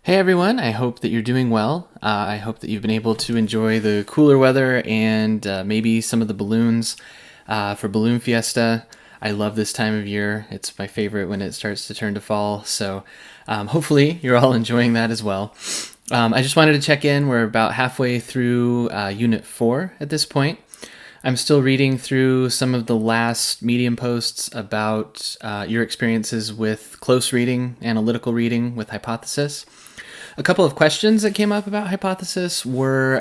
Hey everyone, I hope that you're doing well. I hope that you've been able to enjoy the cooler weather and maybe some of the balloons for Balloon Fiesta. I love this time of year. It's my favorite when it starts to turn to fall. So hopefully you're all enjoying that as well. I just wanted to check in. We're about halfway through Unit 4 at this point. I'm still reading through some of the last Medium posts about your experiences with close reading, analytical reading with Hypothesis. A couple of questions that came up about Hypothesis were,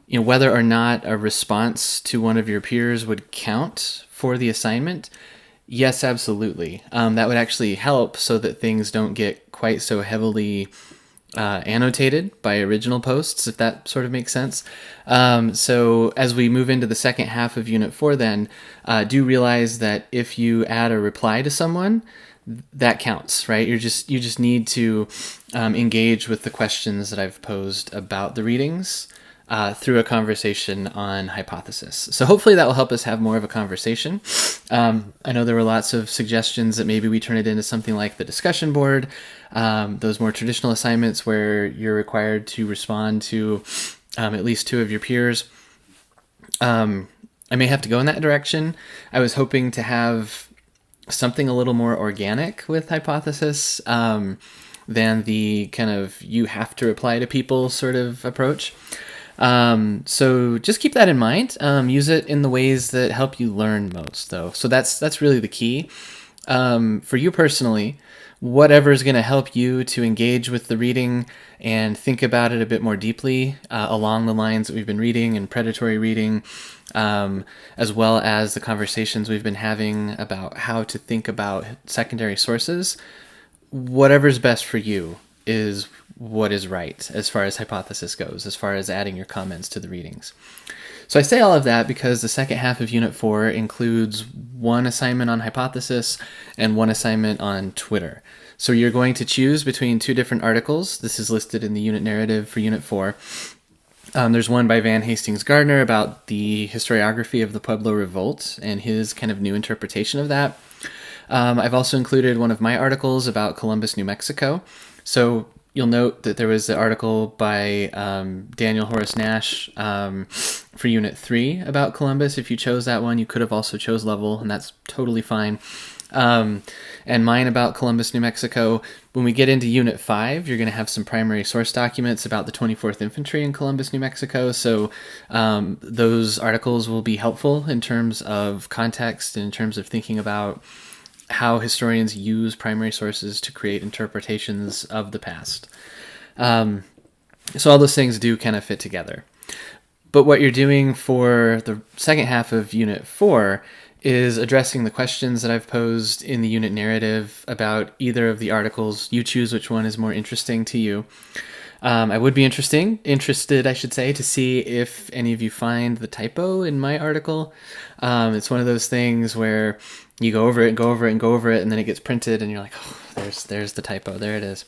whether or not a response to one of your peers would count for the assignment. Yes, absolutely. That would actually help so that things don't get quite so heavily annotated by original posts, if that sort of makes sense. So as we move into the second half of Unit 4 then, do realize that if you add a reply to someone, that counts, right? You just need to engage with the questions that I've posed about the readings through a conversation on Hypothesis. So hopefully that will help us have more of a conversation. I know there were lots of suggestions that maybe we turn it into something like the discussion board, those more traditional assignments where you're required to respond to at least two of your peers. I may have to go in that direction. I was hoping to have something a little more organic with Hypothesis than the kind of you have to reply to people sort of approach. So just keep that in mind. Use it in the ways that help you learn most, though. So that's really the key. For you personally, whatever is going to help you to engage with the reading and think about it a bit more deeply along the lines that we've been reading and predatory reading, as well as the conversations we've been having about how to think about secondary sources. Whatever's best for you is what is right as far as Hypothesis goes, as far as adding your comments to the readings. So I say all of that because the second half of Unit 4 includes one assignment on Hypothesis and one assignment on Twitter. So you're going to choose between two different articles. This is listed in the unit narrative for Unit 4. There's one by Van Hastings Gardner about the historiography of the Pueblo Revolt and his kind of new interpretation of that. I've also included one of my articles about Columbus, New Mexico. So you'll note that there was the article by Daniel Horace Nash for Unit 3 about Columbus. If you chose that one, you could have also chose Lovell, and that's totally fine. And mine about Columbus, New Mexico. When we get into Unit 5, you're going to have some primary source documents about the 24th Infantry in Columbus, New Mexico. So those articles will be helpful in terms of context and in terms of thinking about how historians use primary sources to create interpretations of the past. So all those things do kind of fit together. But what you're doing for the second half of Unit 4 is addressing the questions that I've posed in the unit narrative about either of the articles. You choose which one is more interesting to you. I would be interested, I should say, to see if any of you find the typo in my article. It's one of those things where you go over it and go over it and go over it, and then it gets printed, and you're like, oh, there's the typo. There it is.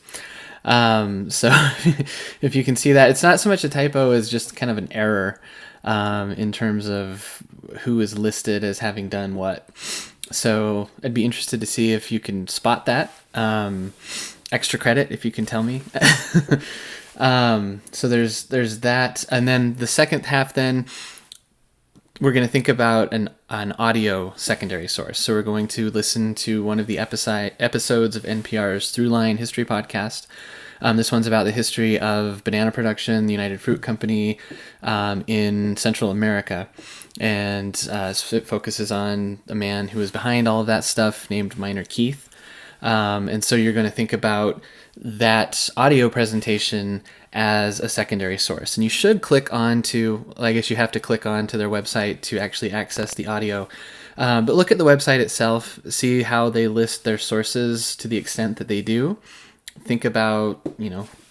So if you can see that, it's not so much a typo as just kind of an error in terms of who is listed as having done what. So I'd be interested to see if you can spot that. Extra credit if you can tell me. So there's that. And then the second half then, we're going to think about an audio secondary source. So we're going to listen to one of the episodes of NPR's Throughline History Podcast. This one's about the history of banana production, the United Fruit Company in Central America. And it focuses on a man who was behind all of that stuff named Minor Keith. And so you're going to think about that audio presentation as a secondary source. And you should click on to, I guess you have to click on to their website to actually access the audio. But look at the website itself, see how they list their sources to the extent that they do. Think about,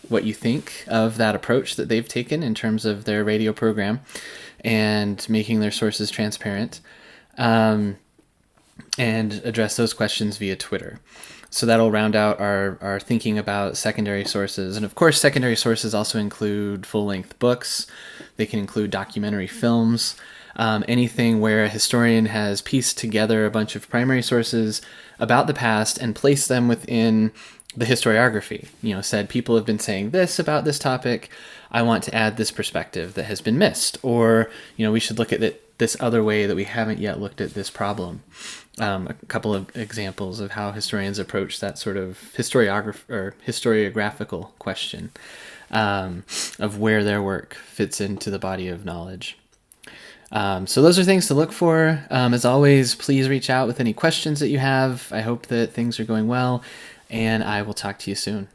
what you think of that approach that they've taken in terms of their radio program and making their sources transparent, and address those questions via Twitter. So that'll round out our thinking about secondary sources. And of course, secondary sources also include full-length books. They can include documentary films. anything where a historian has pieced together a bunch of primary sources about the past and placed them within the historiography. Said people have been saying this about this topic. I want to add this perspective that has been missed, or we should look at it this other way that we haven't yet looked at this problem. A couple of examples of how historians approach that sort of historiographical question of where their work fits into the body of knowledge. So those are things to look for. As always, please reach out with any questions that you have. I hope that things are going well, and I will talk to you soon.